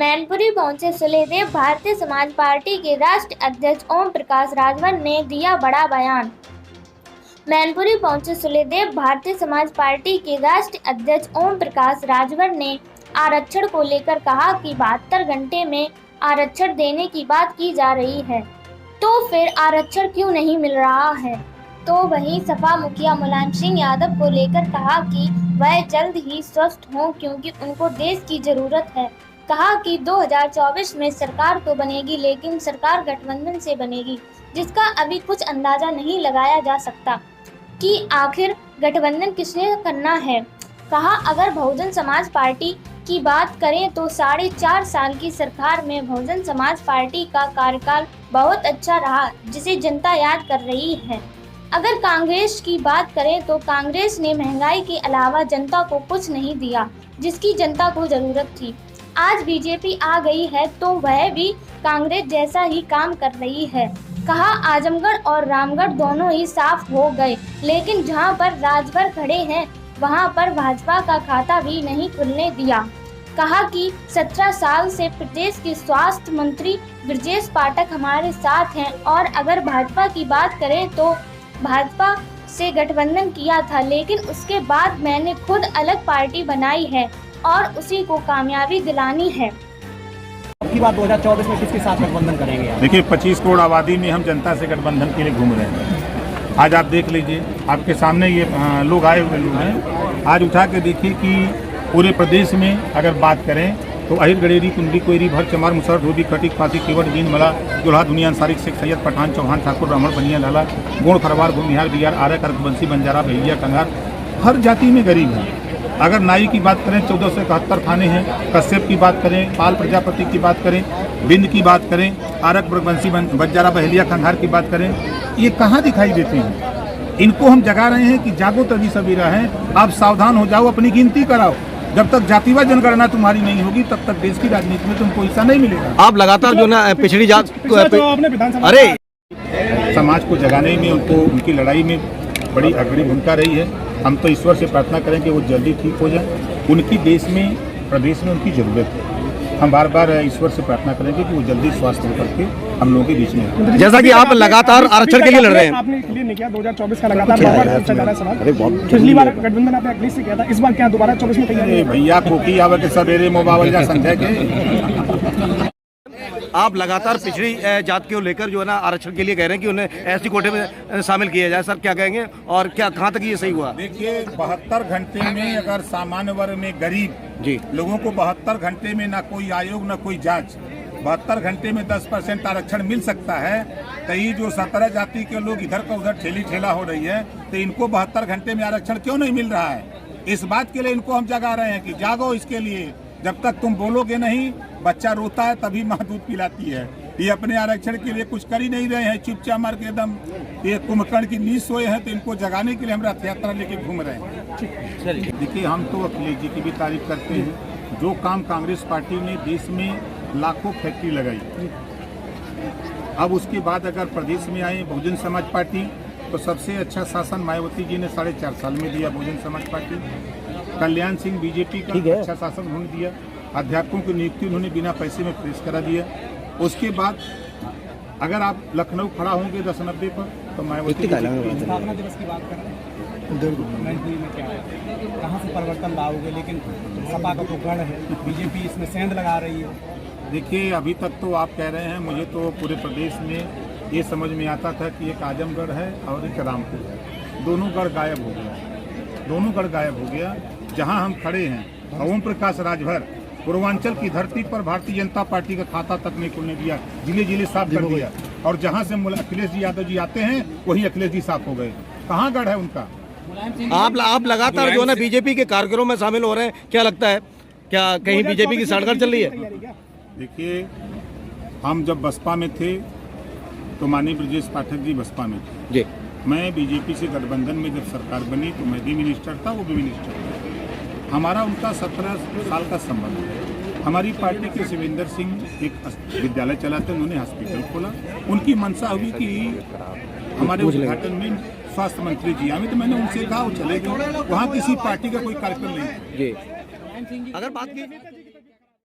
मैनपुरी पहुंचे सुलेदेव। भारतीय समाज पार्टी के राष्ट्रीय अध्यक्ष ओम प्रकाश राजभर ने दिया बड़ा बयान। मैनपुरी पहुंचे सुलेदेव। भारतीय समाज पार्टी के राष्ट्रीय अध्यक्ष ओम प्रकाश राजभर ने आरक्षण को लेकर कहा कि 72 घंटे में आरक्षण देने की बात की जा रही है, तो फिर आरक्षण क्यों नहीं मिल रहा है। तो वहीं सपा मुखिया मुलायम सिंह यादव को लेकर कहा कि वह जल्द ही स्वस्थ हों क्योंकि उनको देश की जरूरत है। कहा कि 2024 में सरकार तो बनेगी, लेकिन सरकार गठबंधन से बनेगी, जिसका अभी कुछ अंदाजा नहीं लगाया जा सकता कि आखिर गठबंधन किसने करना है। कहा अगर बहुजन समाज पार्टी की बात करें तो 4.5 साल की सरकार में बहुजन समाज पार्टी का कार्यकाल बहुत अच्छा रहा, जिसे जनता याद कर रही है। अगर कांग्रेस की बात करें तो कांग्रेस ने महंगाई के अलावा जनता को कुछ नहीं दिया, जिसकी जनता को जरूरत थी। आज बीजेपी आ गई है तो वह भी कांग्रेस जैसा ही काम कर रही है। कहा आजमगढ़ और रामगढ़ दोनों ही साफ हो गए, लेकिन जहां पर राजभर खड़े हैं वहां पर भाजपा का खाता भी नहीं खुलने दिया। कहा कि 17 साल से प्रदेश के स्वास्थ्य मंत्री ब्रजेश पाठक हमारे साथ हैं, और अगर भाजपा की बात करें तो भाजपा से गठबंधन किया था, लेकिन उसके बाद मैंने खुद अलग पार्टी बनाई है और उसी को कामयाबी दिलानी है। की बात 2024 में किसके साथ गठबंधन करेंगे? देखिए 25 करोड़ आबादी में हम जनता से गठबंधन के लिए घूम रहे हैं। आज आप देख लीजिए, आपके सामने ये लोग आए हुए लोग हैं। आज उठा के देखिए कि पूरे प्रदेश में अगर बात करें तो अहिर गडेरी कुंडी कोयरी भर चमार मुसर धोबी खटिक फाती केवट दीन मला जोल्हा दुनिया अंसारी शेख सैयद पठान चौहान ठाकुर ब्राह्मण बनिया लाला गोड़ खरवार भूमिहार बिहार आर्य करकबंसी बंजारा भैया कंगार, हर जाति में गरीब है। अगर नाई की बात करें 14 से 71 थाने हैं। कश्यप की बात करें, पाल प्रजापति की बात करें, बिंद की बात करें, आरक ब्रगवंशी बंजारा बहेलिया खंघार की बात करें, ये कहाँ दिखाई देते हैं। इनको हम जगा रहे हैं कि जागो तभी सबेरा है, आप सावधान हो जाओ, अपनी गिनती कराओ। जब तक जातिवाद जनगणना तुम्हारी नहीं होगी तब तक देश की राजनीति में तुमको हिस्सा नहीं मिलेगा। आप लगातार जो ना पिछड़ी जात अरे समाज को जगाने में उनकी लड़ाई में बड़ी अग्रणी भूमिका रही है। हम तो ईश्वर से प्रार्थना करें कि वो जल्दी ठीक हो जाए। उनकी देश में प्रदेश में उनकी ज़रूरत है। हम बार बार ईश्वर से प्रार्थना करेंगे कि वो जल्दी स्वास्थ्य होकर के हम लोगों के बीच में हो। जैसा कि आप लगातार आरक्षण के लिए लड़ रहे हैं। आपने क्लियर नहीं किया 2024 का लगातार चल रहा है सवाल। पिछली बार गठबंधन आपने अखिलेश से किया था, इस बार क्या दोबारा 24 में तैयार? भैया कोकी आवे के सवेरे मोबाइल जा संध्या के। आप लगातार पिछड़ी जात को लेकर जो है ना आरक्षण के लिए कह रहे हैं कि उन्हें एसटी कोटे में शामिल किया जाए। सर क्या कहेंगे और क्या कहां तक ये सही हुआ? देखिए 72 घंटे में अगर सामान्य वर्ग में गरीब जी लोगों को 72 घंटे में ना कोई आयोग ना कोई जांच, 72 घंटे में 10% आरक्षण मिल सकता है, तो ये जो 17 जाति के लोग इधर का उधर ठेली ठेला हो रही है, तो इनको 72 घंटे में आरक्षण क्यों नहीं मिल रहा है? इस बात के लिए इनको हम जगा रहे हैं कि जागो। इसके लिए जब तक तुम बोलोगे नहीं, बच्चा रोता है तभी माँ दूध पिलाती है। ये अपने आरक्षण के लिए कुछ कर ही नहीं रहे हैं, चुपचाप मार के एकदम ये कुंभकर्ण की नींद सोए हैं, तो इनको जगाने के लिए हम रथ यात्रा लेके घूम रहे हैं। देखिए हम तो अखिलेश जी की भी तारीफ करते हैं। जो काम कांग्रेस पार्टी ने देश में लाखों फैक्ट्री लगाई, अब उसके बाद अगर प्रदेश में आए बहुजन समाज पार्टी, तो सबसे अच्छा शासन मायावती जी ने 4.5 साल में दिया बहुजन समाज पार्टी। कल्याण सिंह बीजेपी का अच्छा शासन उन्होंने दिया। अध्यापकों की नियुक्ति उन्होंने बिना पैसे में फ्रेश करा दिया। उसके बाद अगर आप लखनऊ खड़ा होंगे 1090 पर तो मायावती स्थापना दिवस की बात कर रहे हैं, मैनपुरी में क्या है, कहाँ से परिवर्तन लाओगे? लेकिन सपा का तो गढ़ है, बीजेपी इसमें सेंध लगा रही है। देखिए अभी तक तो आप कह रहे हैं, मुझे तो पूरे प्रदेश में ये समझ में आता था कि एक आजमगढ़ है और एक रामपुर है। दोनों गढ़ गायब हो गया, दोनों गढ़ गायब हो गया। जहां हम खड़े हैं ओम प्रकाश राजभर पूर्वांचल की धरती पर भारतीय जनता पार्टी का खाता तक नहीं खुलने दिया, जिले जिले साफ कर दिया। और जहां से अखिलेश जी यादव जी आते हैं वही अखिलेश जी साफ हो गए। कहाँ गढ़ है उनका? आप लगातार जो है ना बीजेपी के कार्यक्रमों में शामिल हो रहे हैं, क्या लगता है क्या कहीं बीजेपी की साठगांठ चल रही है? देखिए हम जब बसपा में थे तो माननीय ब्रजेश पाठक जी बसपा में थे जी। मैं बीजेपी से गठबंधन में जब सरकार बनी तो मैं भी मिनिस्टर था, वो भी मिनिस्टर था। हमारा उनका 17 साल का संबंध है। हमारी पार्टी के शिवेंद्र सिंह एक विद्यालय चलाते, उन्होंने हॉस्पिटल खोला। उनकी मंशा हुई कि हमारे उद्घाटन में स्वास्थ्य मंत्री जी आए, तो मैंने उनसे कहा वो चले गए। वहाँ किसी पार्टी का कोई कार्यक्रम नहीं। जी अगर बात की